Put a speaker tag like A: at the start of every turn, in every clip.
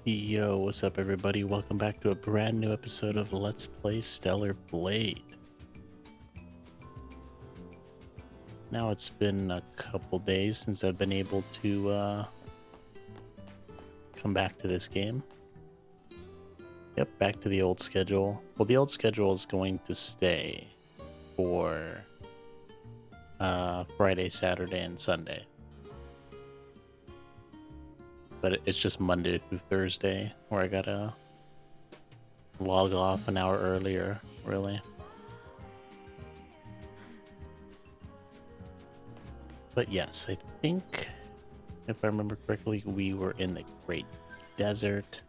A: Yo, what's up, everybody? Welcome back to a brand new episode of Let's Play Stellar Blade. Now it's been a couple days since I've been able to come back to this game. Yep, back to the old schedule. Well, the old schedule is going to stay for Friday, Saturday, and Sunday. But it's just Monday through Thursday where I gotta log off an hour earlier, really. But yes, I think, if I remember correctly, we were in the Great Desert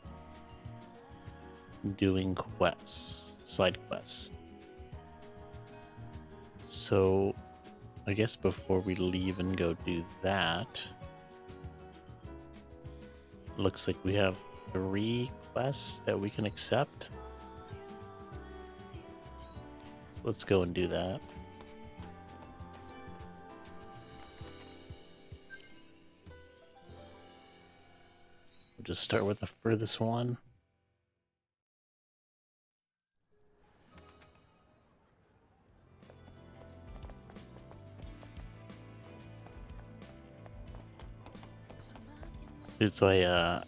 A: doing quests, side quests. So, I guess before we leave and go do that, looks like we have 3 quests that we can accept. So let's go and do that. We'll just start with the furthest one. Dude, so I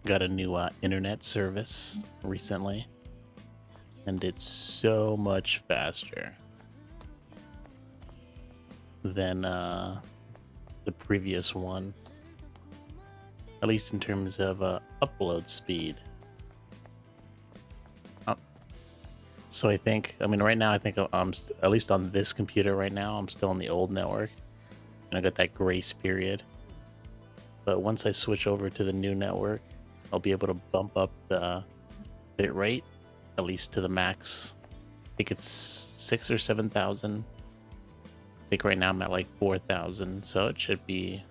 A: got a new internet service recently, and it's so much faster than the previous one, at least in terms of upload speed. So I think, right now I think I'm at least on this computer right now, I'm still on the old network, and I got that grace period. But once I switch over to the new network, I'll be able to bump up the bit rate, at least to the max. I think it's 6,000 or 7,000. I think right now I'm at like 4,000, so it should be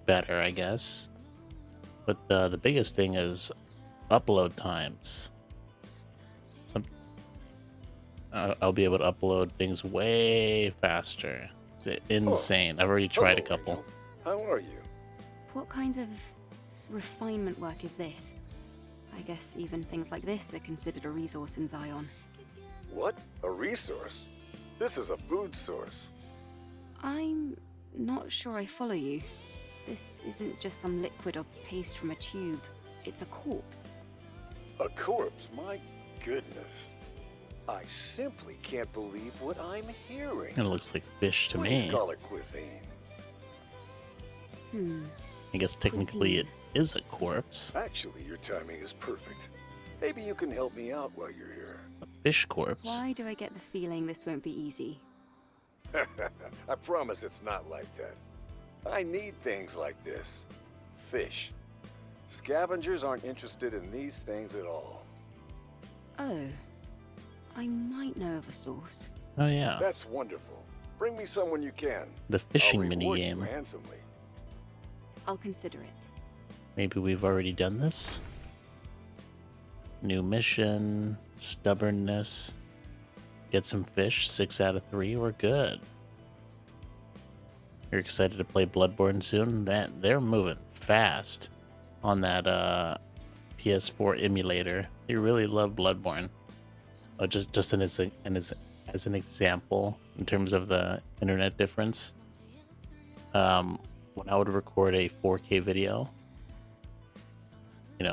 A: better, I guess. But the biggest thing is upload times. I'll be able to upload things way faster. It's insane. I've already tried a couple.
B: Rachel. How are you?
C: What kind of refinement work is this? I guess even things like this are considered a resource in Zion.
B: What? A resource? This is a food source.
C: I'm not sure I follow you. This isn't just some liquid or paste from a tube. It's a corpse.
B: A corpse? My goodness. I simply can't believe what I'm hearing.
A: It looks like fish to
B: Please
A: me.
B: call it cuisine.
A: I guess technically
C: Cuisine.
A: it is a corpse.
B: Actually, your timing is perfect. Maybe you can help me out while you're here.
A: A fish corpse.
C: Why do I get the feeling this won't be easy?
B: I promise it's not like that. I need things like this. Fish. Scavengers aren't interested in these things at all.
C: Oh. I might know of a source.
A: Oh yeah,
B: That's wonderful. Bring me someone you can.
A: the fishing
B: I'll reward you
A: minigame.
B: handsomely.
C: I'll consider it.
A: Maybe we've already done this. New mission, stubbornness. Get some fish, 6 out of 3, we're good. You're excited to play Bloodborne soon? They're moving fast on that PS4 emulator. They really love Bloodborne. Just as an example, in terms of the internet difference, when I would record a 4K video,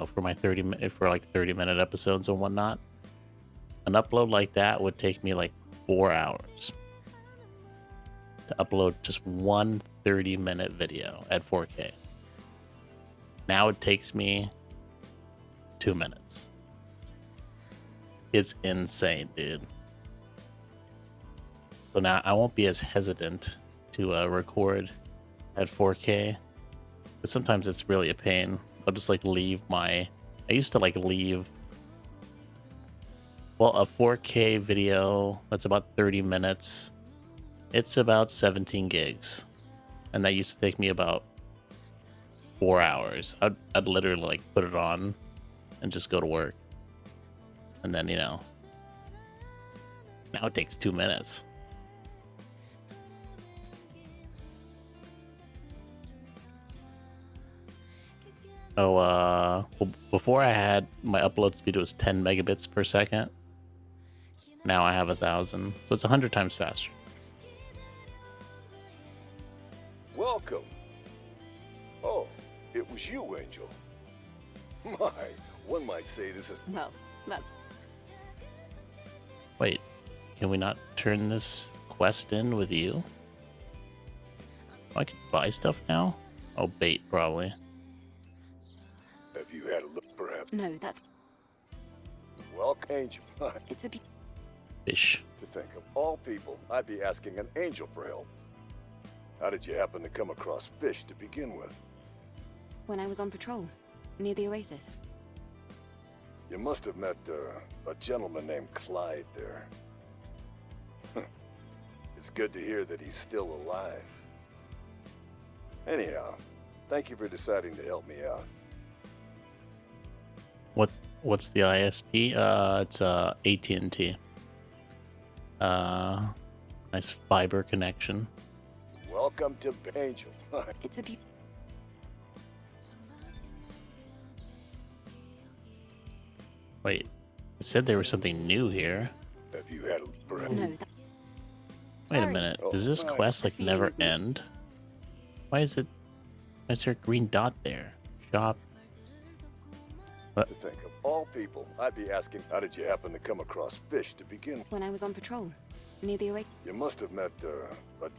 A: for my 30-minute episodes and whatnot, an upload like that would take me like 4 hours to upload just one 30-minute video at 4K. Now it takes me 2 minutes. It's insane, dude. So now I won't be as hesitant to record at 4K, but sometimes it's really a pain. I'll just leave my. I used to leave. Well, a 4K video that's about 30 minutes. It's about 17 gigs, and that used to take me about 4 hours. I'd literally put it on and just go to work. And then, now it takes 2 minutes. Oh, well, before I had my upload speed was 10 megabits per second. Now I have 1,000, so it's 100 times faster.
B: Welcome. Oh, it was you, Angel. My, one might say this is...
C: Well, that.
A: Wait, can we not turn this quest in with you? Oh, I can buy stuff now? Oh, bait, probably.
B: Have you had a look, perhaps?
C: No, that's.
B: Welcome, Angel.
C: It's a.
A: Fish.
B: To think of all people, I'd be asking an angel for help. How did you happen to come across fish to begin with?
C: When I was on patrol, near the oasis.
B: You must have met a gentleman named Clyde there. It's good to hear that he's still alive. Anyhow, thank you for deciding to help me out.
A: What's the ISP? It's AT&T. Nice fiber connection.
B: Welcome to Angel.
C: It's a.
A: Wait, it said there was something new here.
B: Have you had a perhaps?
C: No, that.
A: Wait a
C: Sorry.
A: minute.
B: Oh,
A: Does this
B: right.
A: quest like never
C: Feelings.
A: end? Why is it? Why is there a green dot there? Shop.
B: To think of all people, I'd be asking, how did you happen to come across fish to begin with?
C: When I was on patrol, near the oasis.
B: You must have met, but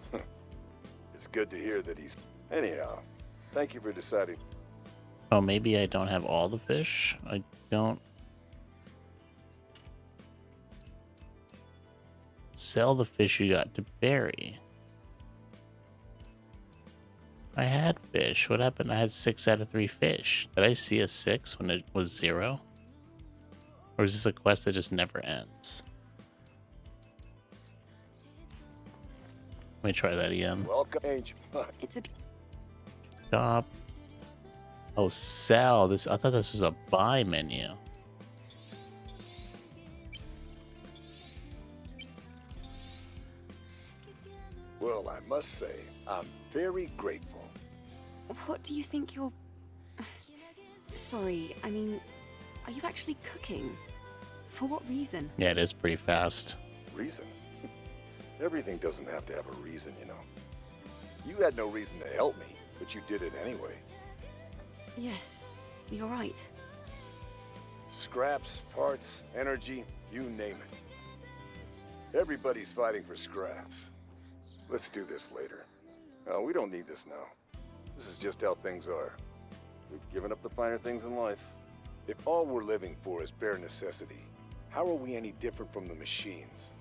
B: it's good to hear that he's... Anyhow, thank you for deciding.
A: Oh, maybe I don't have all the fish. I don't. Sell the fish you got to Barry. I had fish. What happened? I had 6 out of 3 fish. Did I see a 6 when it was 0? Or is this a quest that just never ends? Let me try that again.
B: Welcome, Angel.
C: It's a.
A: Shop. Oh, sell. This. I thought this was a buy menu.
B: Well, I must say, I'm very grateful.
C: What do you think you're. Sorry, I mean, are you actually cooking? For what reason?
A: Yeah, it is pretty fast.
B: Reason? Everything doesn't have to have a reason, you know. You had no reason to help me, but you did it anyway.
C: Yes, you're right.
B: Scraps, parts, energy, you name it. Everybody's fighting for scraps. Let's do this later. No, we don't need this now. This is just how things are. We've given up the finer things in life. If all we're living for is bare necessity, how are we any different from the machines?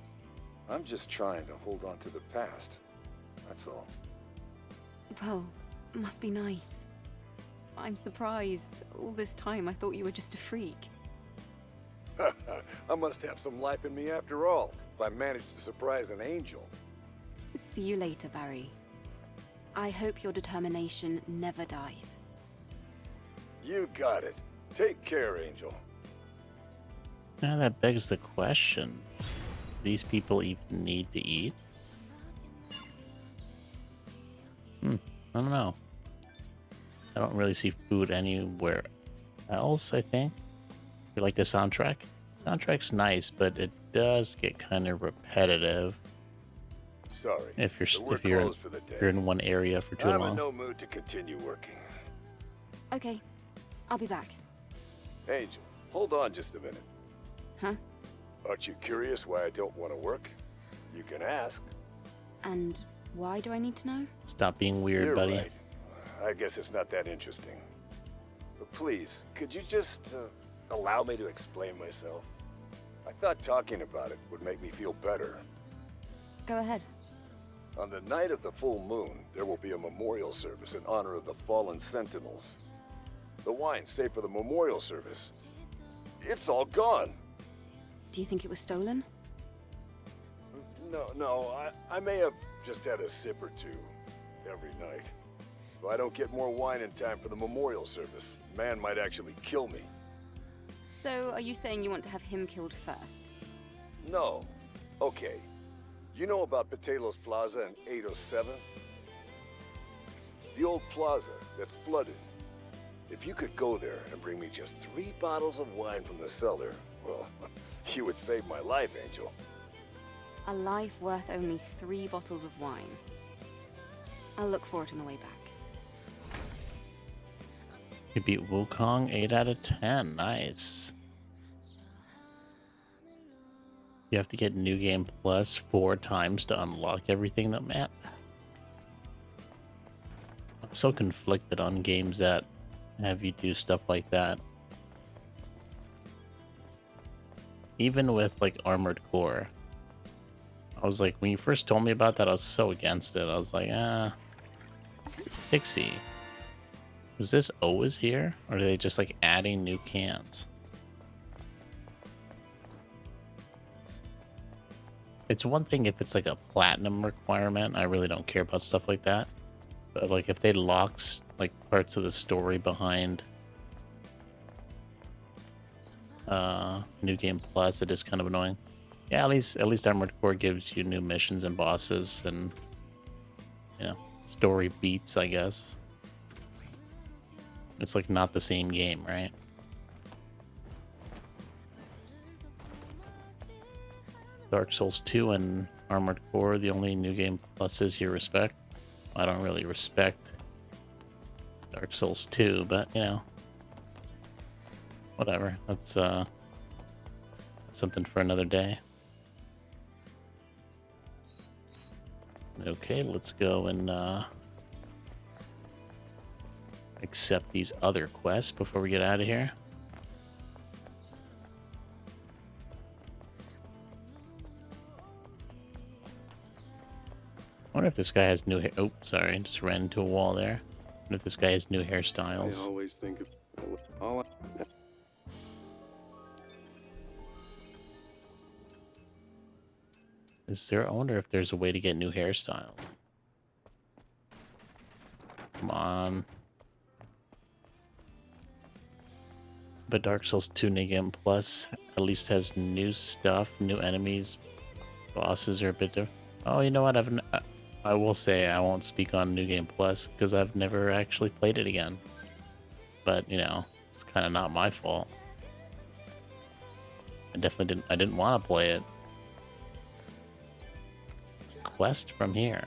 B: I'm just trying to hold on to the past. That's all.
C: Well, must be nice. I'm surprised. All this time I thought you were just a freak.
B: I must have some life in me after all, if I managed to surprise an angel.
C: See you later, Barry. I hope your determination never dies.
B: You got it. Take care, Angel.
A: Now that begs the question. These people even need to eat? I don't know. I don't really see food anywhere else, I think. You like the soundtrack? Soundtrack's nice, but it does get kind of repetitive
B: Sorry.
A: if you're
B: but we're
A: if you're
B: closed for the day.
A: in one area for too
B: I'm in
A: long.
B: no mood to continue working.
C: Okay, I'll be back.
B: Angel, hold on just a minute.
C: Huh?
B: Aren't you curious why I don't want to work? You can ask.
C: And why do I need to know?
A: Stop being weird,
B: You're
A: buddy.
B: right. I guess it's not that interesting. But please, could you just allow me to explain myself? I thought talking about it would make me feel better.
C: Go ahead.
B: On the night of the full moon, there will be a memorial service in honor of the fallen Sentinels. The wine saved for the memorial service, it's all gone.
C: Do you think it was stolen?
B: No, I may have just had a sip or two every night. If I don't get more wine in time for the memorial service, man might actually kill me.
C: So, are you saying you want to have him killed first?
B: No. Okay. You know about Patelos Plaza in 807? The old plaza that's flooded. If you could go there and bring me just 3 bottles of wine from the cellar, well, you would save my life, Angel.
C: A life worth only 3 bottles of wine. I'll look for it on the way back.
A: You beat Wukong 8 out of 10. Nice. You have to get New Game Plus 4 times to unlock everything that map. I'm so conflicted on games that have you do stuff like that. Even with like Armored Core. I was like, when you first told me about that, I was so against it. I was like, Pixie. Was this always here? Or are they just like adding new cans? It's one thing if it's like a platinum requirement. I really don't care about stuff like that. But like if they lock like parts of the story behind New Game Plus, it is kind of annoying. Yeah, at least Armored Core gives you new missions and bosses and, you know, story beats, I guess. It's like not the same game, right? Dark Souls 2 and Armored Core, the only New Game Pluses you respect. I don't really respect Dark Souls 2, but you know, whatever. That's something for another day. Okay, let's go and accept these other quests before we get out of here. I wonder if this guy has new hair. Oh, sorry, just ran into a wall there. I wonder if this guy has new hairstyles.
D: I always think of all.
A: Is there? I wonder if there's a way to get new hairstyles. Come on. But Dark Souls 2 New Game Plus at least has new stuff, new enemies. Bosses are a bit different. Oh, you know what? I will say I won't speak on New Game Plus because I've never actually played it again. But, you know, it's kind of not my fault. I didn't want to play it. Quest from here.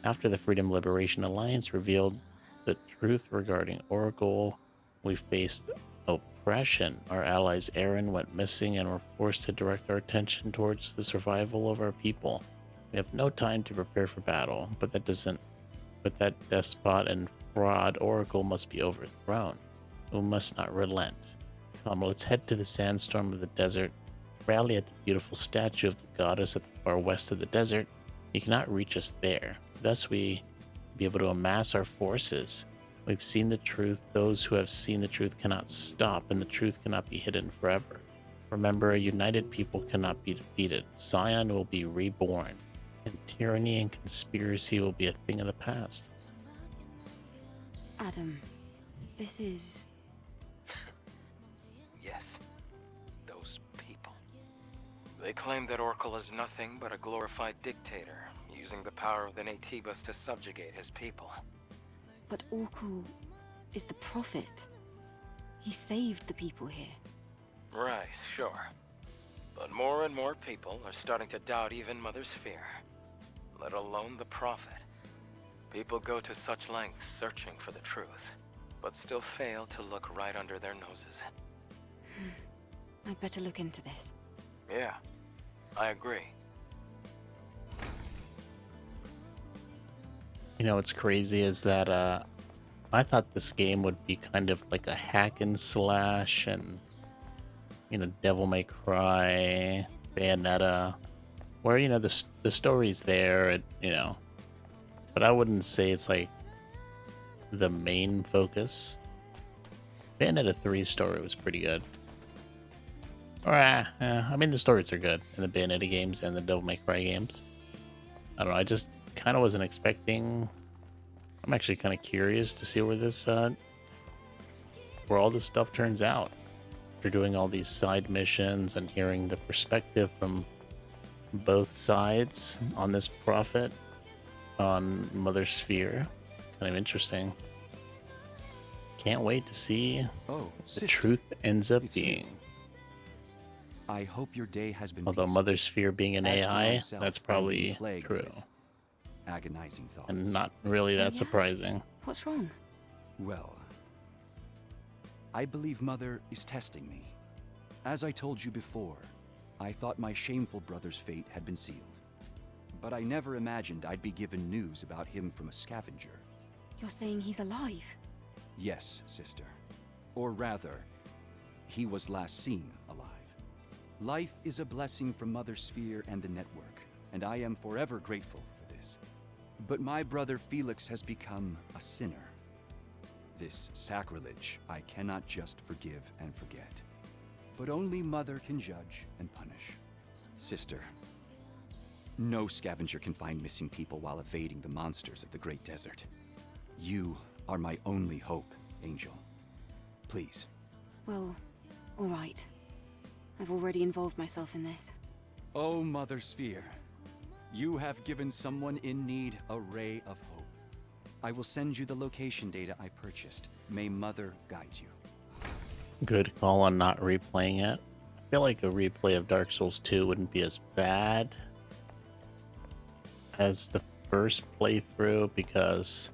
A: After the Freedom Liberation Alliance revealed the truth regarding Oracle, we faced oppression. Our allies Eren went missing and were forced to direct our attention towards the survival of our people. We have no time to prepare for battle, but that despot and fraud Oracle must be overthrown. We must not relent. Come, let's head to the sandstorm of the desert, rally at the beautiful statue of the goddess at the far west of the desert. You cannot reach us there. Thus we be able to amass our forces. We've seen the truth. Those who have seen the truth cannot stop, and the truth cannot be hidden forever. Remember, a united people cannot be defeated. Zion will be reborn, and tyranny and conspiracy will be a thing of the past.
C: Adam, this is...
E: Yes, those people. They claim that Oracle is nothing but a glorified dictator, using the power of the Naytibas to subjugate his people.
C: But Oracle is the prophet. He saved the people here.
E: Right, sure. But more and more people are starting to doubt even Mother's fear, let alone the prophet. People go to such lengths searching for the truth, but still fail to look right under their noses.
C: I'd better look into this.
E: Yeah, I agree.
A: You know what's crazy is that I thought this game would be kind of like a hack and slash and, you know, Devil May Cry, Bayonetta, where, you know, the story's there, you know, but I wouldn't say it's like the main focus. Bayonetta 3's story was pretty good. Or, I mean, the stories are good in the Bayonetta games and the Devil May Cry games. I don't know, I just kind of wasn't expecting. I'm actually kind of curious to see where this where all this stuff turns out. After doing all these side missions and hearing the perspective from both sides on this prophet on Mother Sphere, kind of interesting. Can't wait to see
F: Oh,
A: the
F: sister,
A: truth ends up
F: it's you.
A: being.
F: I hope your day has been
A: Although
F: peaceful.
A: Mother Sphere being an
F: As for
A: AI,
F: myself,
A: that's
F: I'm being
A: probably
F: plagued
A: true.
F: with agonizing thoughts.
A: And not really that
C: yeah?
A: surprising.
C: What's wrong?
F: Well, I believe Mother is testing me. As I told you before, I thought my shameful brother's fate had been sealed. But I never imagined I'd be given news about him from a scavenger.
C: You're saying he's alive?
F: Yes, sister. Or rather, he was last seen alive. Life is a blessing from Mother Sphere and the network, and I am forever grateful for this. But my brother Felix has become a sinner. This sacrilege I cannot just forgive and forget. But only Mother can judge and punish. Sister, no scavenger can find missing people while evading the monsters of the Great Desert. You are my only hope, Angel. Please.
C: Well, all right. I've already involved myself in this.
F: Oh, Mother Sphere, you have given someone in need a ray of hope. I will send you the location data I purchased. May Mother guide you.
A: Good call on not replaying it. I feel like a replay of Dark Souls 2 wouldn't be as bad as the first playthrough, because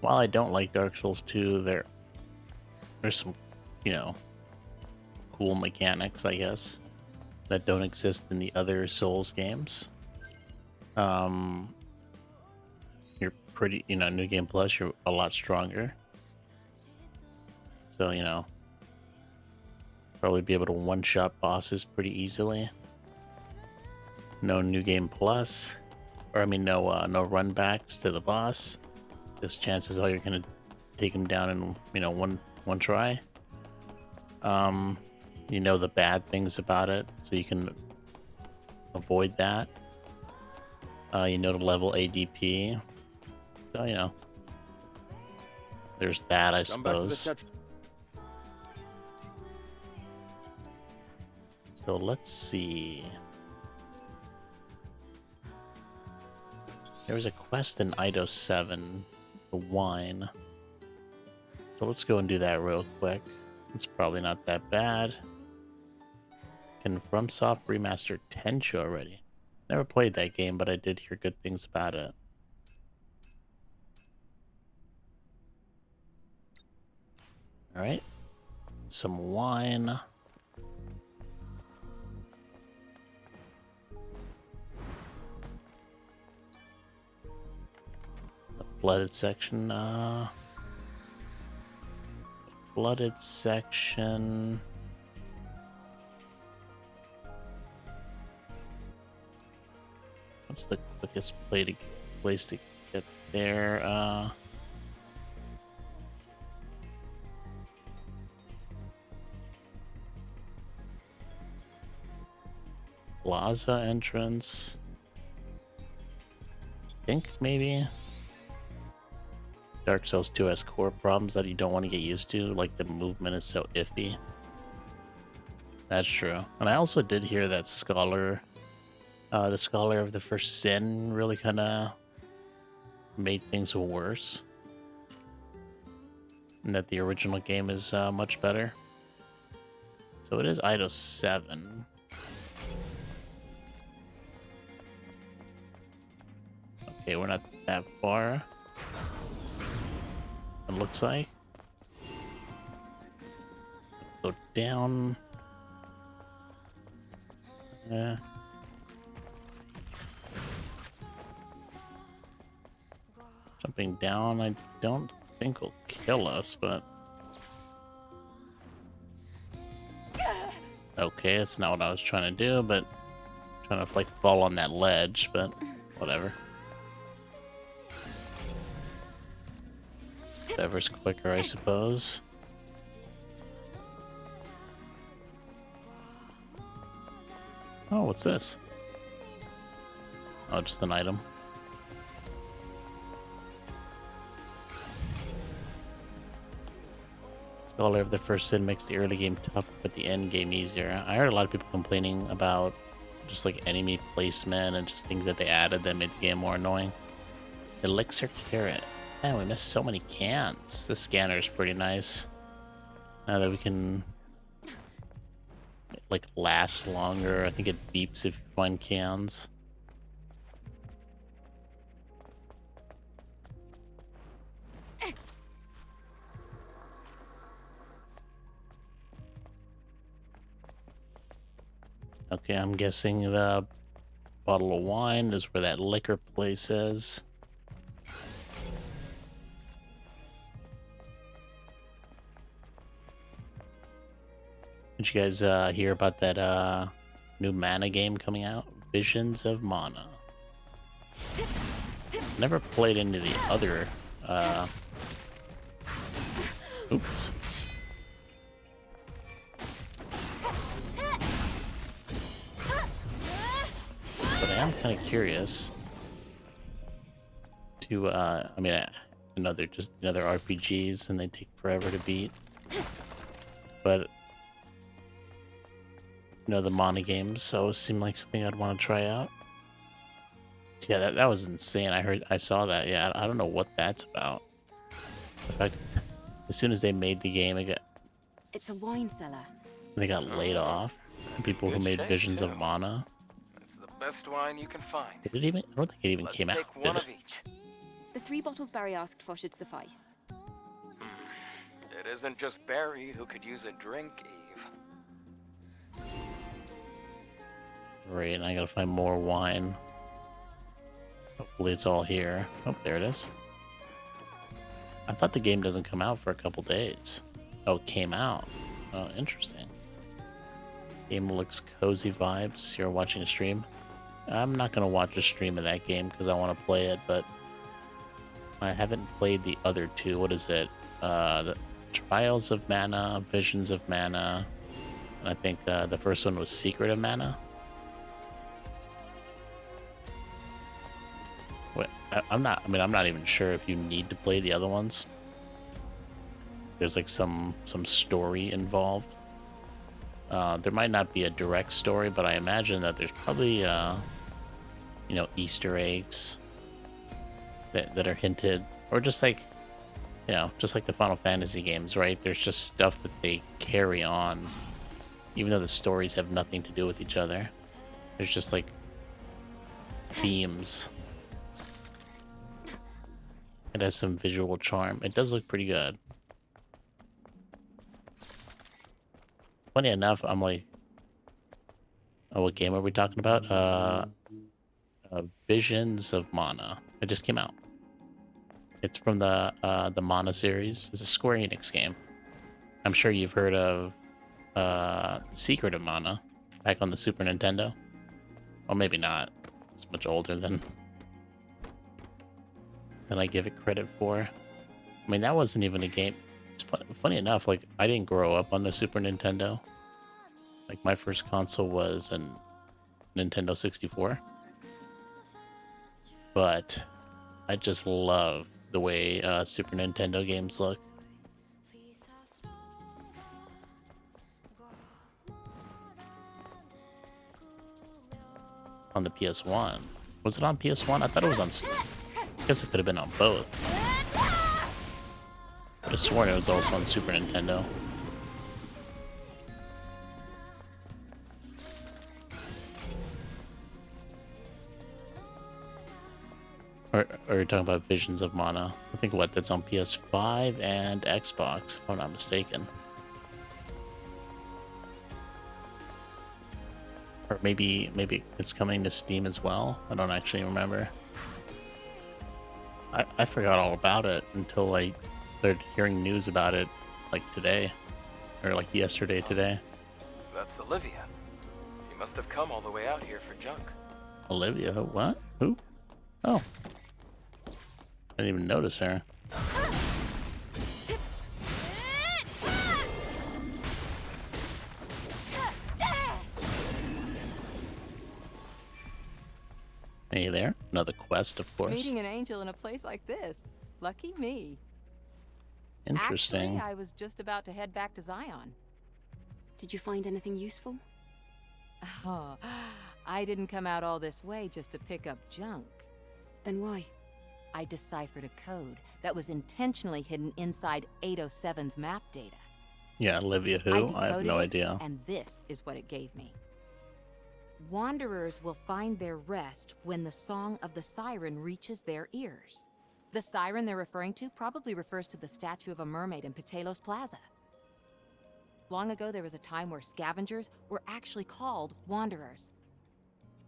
A: while I don't like Dark Souls 2, there's some, you know, cool mechanics, I guess, that don't exist in the other Souls games. You're pretty, you know, New Game Plus, you're a lot stronger. So, you know, probably be able to one-shot bosses pretty easily. No New Game Plus, or I mean, no run backs to the boss. Just chances are you're gonna take him down in, you know, one try. You know the bad things about it, so you can avoid that. You know the level ADP, so you know there's that, I
D: Come back to the
A: suppose.
D: Tetra.
A: So let's see. There was a quest in Ido 7, the wine. So let's go and do that real quick. It's probably not that bad. Can FromSoft remaster Tenchu already? Never played that game, but I did hear good things about it. Alright. Some wine. The flooded section, flooded section. What's the quickest place to get there? Plaza entrance. I think maybe. Dark Souls 2 has core problems that you don't want to get used to, like the movement is so iffy. That's true. And I also did hear that Scholar, the Scholar of the First Sin, really kind of made things worse. And that the original game is much better. So it is Ido 7. Okay, we're not that far. It looks like. Go down. Yeah. Jumping down, I don't think will kill us, but okay, that's not what I was trying to do, but I'm trying to like fall on that ledge, but whatever. Whatever's quicker, I suppose. Oh, what's this? Oh, just an item. Scholar of the First Sin makes the early game tough, but the end game easier. I heard a lot of people complaining about just like enemy placement and just things that they added that made the game more annoying. Elixir Carrot. Man, we missed so many cans. This scanner is pretty nice. Now that we can like last longer. I think it beeps if you find cans. Okay, I'm guessing the bottle of wine is where that liquor place is. Did you guys hear about that new mana game coming out? Visions of Mana. Never played into the other oops. But I am kind of curious to I mean I know they're just another RPGs and they take forever to beat. But you know, the Mana games, so it seemed like something I'd want to try out. Yeah, that was insane. I saw that. Yeah, I don't know what that's about. In fact, as soon as they made the game,
C: It's a wine cellar.
A: they got laid off. People who
E: Good
A: made
E: shape,
A: Visions of
E: too.
A: Mana.
E: It's the best wine you can find.
A: Did it even? I don't think it even
E: Let's
A: came
E: take
A: out.
E: one
A: Did
E: of
A: it?
E: each.
C: The 3 bottles Barry asked for should suffice.
E: It isn't just Barry who could use a drink, Eve.
A: Right, and I gotta find more wine. Hopefully it's all here. Oh, there it is. I thought the game doesn't come out for a couple days. Oh, it came out. Oh, interesting. Game looks cozy vibes. You're watching a stream. I'm not gonna watch a stream of that game because I want to play it, but I haven't played the other two. What is it? The Trials of Mana, Visions of Mana, and I think the first one was Secret of Mana. I'm not even sure if you need to play the other ones. There's like some story involved. There might not be a direct story, but I imagine that there's probably you know, Easter eggs that are hinted, or just like, you know, just like the Final Fantasy games, right? There's just stuff that they carry on, even though the stories have nothing to do with each other. There's just like themes. It has some visual charm. It does look pretty good. Funny enough, I'm like, oh, what game are we talking about? Visions of Mana. It just came out. It's from the Mana series. It's a Square Enix game. I'm sure you've heard of Secret of Mana back on the Super Nintendo. Or maybe not. It's much older than I give it credit for. I mean, that wasn't even a game. It's funny enough, like, I didn't grow up on the Super Nintendo. Like, my first console was a Nintendo 64. But I just love the way Super Nintendo games look. On the PS1. Was it on PS1? I thought it was on... I guess it could have been on both. I just sworn it was also on Super Nintendo. Or you're talking about Visions of Mana. I think what, that's on PS5 and Xbox, if I'm not mistaken. Or maybe it's coming to Steam as well. I don't actually remember. I forgot all about it until I started hearing news about it, like today, or like yesterday today.
E: That's Olivia. She must have come all the way out here for junk.
A: Olivia, what? Who? Oh, I didn't even notice her. Hey there, another quest, of course.
G: Meeting an angel in a place like this. Lucky me.
A: Interesting.
G: Actually, I was just about to head back to Zion.
C: Did you find anything useful?
G: Oh, I didn't come out all this way just to pick up junk.
C: Then why?
G: I deciphered a code that was intentionally hidden inside 807's map data.
A: Yeah, Olivia who? I have
G: decoded
A: no
G: it,
A: idea.
G: And this is what it gave me. Wanderers will find their rest when the song of the siren reaches their ears. The siren they're referring to probably refers to the statue of a mermaid in Patelos Plaza. Long ago, there was a time where scavengers were actually called wanderers.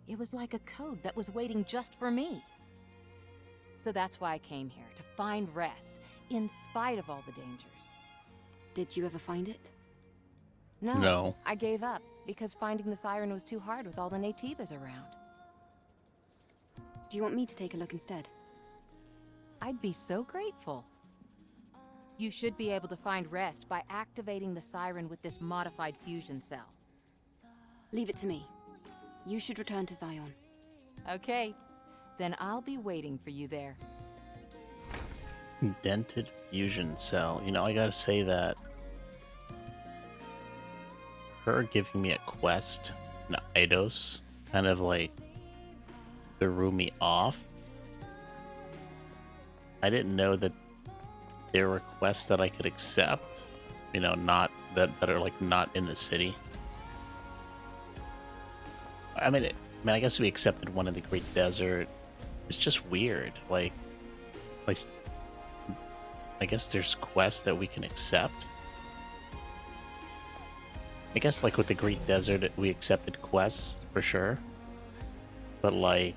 G: It was like a code that was waiting just for me. So that's why I came here, to find rest, in spite of all the dangers.
C: Did you ever find it?
A: No.
G: I gave up, because finding the siren was too hard with all the Naytibas around.
C: Do you want me to take a look instead?
G: I'd be so grateful. You should be able to find rest by activating the siren with this modified fusion cell.
C: Leave it to me. You should return to Zion.
G: Okay, then I'll be waiting for you there.
A: Dented fusion cell. You know, I gotta say that her giving me a quest in Eidos kind of like threw me off. I didn't know that there were quests that I could accept, you know, not that are like not in the city. I mean, I guess we accepted one in the Great Desert. It's just weird. Like, I guess there's quests that we can accept. I guess like with the Great Desert, we accepted quests for sure. But like,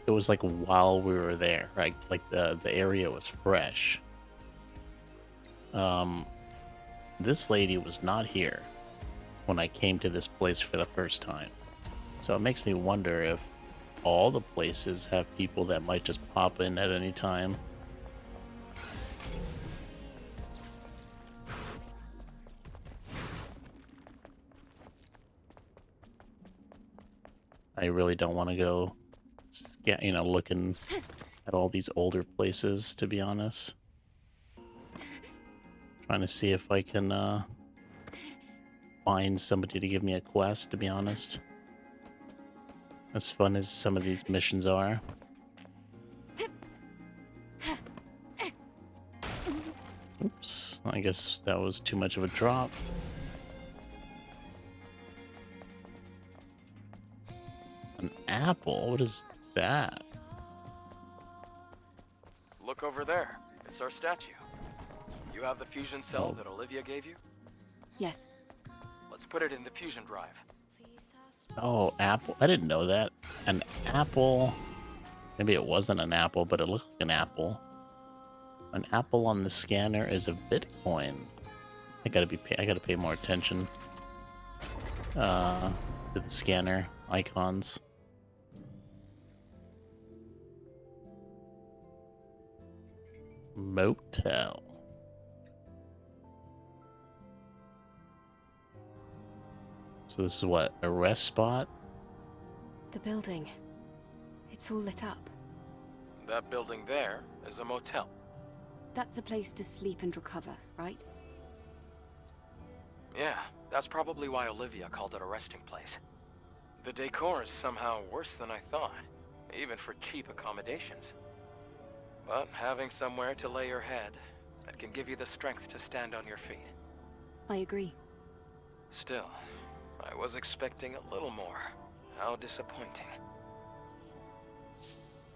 A: it was like while we were there, right? Like the area was fresh. This lady was not here when I came to this place for the first time. So it makes me wonder if all the places have people that might just pop in at any time. I really don't want to go, you know, looking at all these older places, to be honest. Trying to see if I can find somebody to give me a quest, to be honest. As fun as some of these missions are. Oops, I guess that was too much of a drop. An apple? What is that?
E: Look over there. It's our statue. You have the fusion cell
A: Oh.
E: that Olivia gave you?
C: Yes.
E: Let's put it in the fusion drive.
A: Oh, apple. I didn't know that. An apple. Maybe it wasn't an apple, but it looked like an apple. An apple on the scanner is a Bitcoin. I gotta pay more attention to the scanner icons. Motel. So this is what, a rest spot?
C: The building. It's all lit up.
E: That building there is a motel.
C: That's a place to sleep and recover, right?
E: Yeah, that's probably why Olivia called it a resting place. The decor is somehow worse than I thought, even for cheap accommodations. But having somewhere to lay your head, it can give you the strength to stand on your feet.
C: I agree.
E: Still, I was expecting a little more. How disappointing.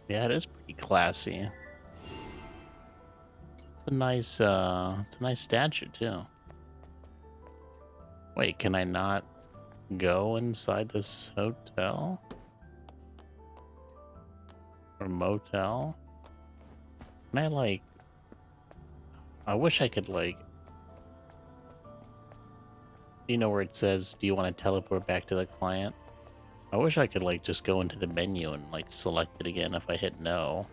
A: Yeah, it is pretty classy. It's a nice statue too. Wait, can I not go inside this hotel? Or motel? Can I like... I wish I could like... You know where it says, do you want to teleport back to the client? I wish I could like just go into the menu and like select it again if I hit no.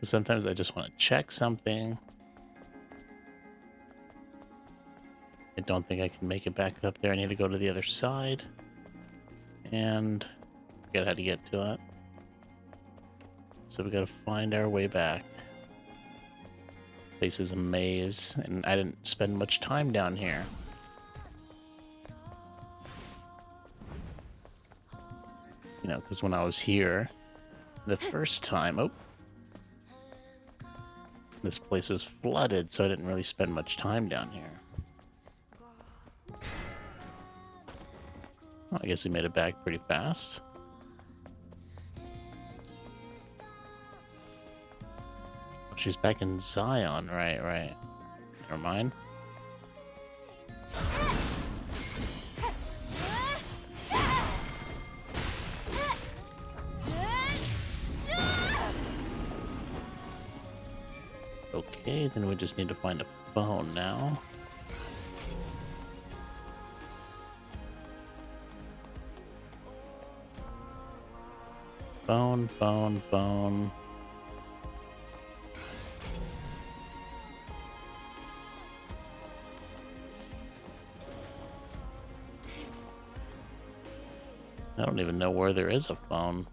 A: Sometimes I just want to check something. I don't think I can make it back up there. I need to go to the other side. And forget how to get to it. So we gotta find our way back. Place is a maze, and I didn't spend much time down here. You know, because when I was here the first time, this place was flooded, so I didn't really spend much time down here. Well, I guess we made it back pretty fast. Oh, she's back in Zion, right. Never mind. Okay, then we just need to find a phone now. Phone. I don't even know where there is a phone.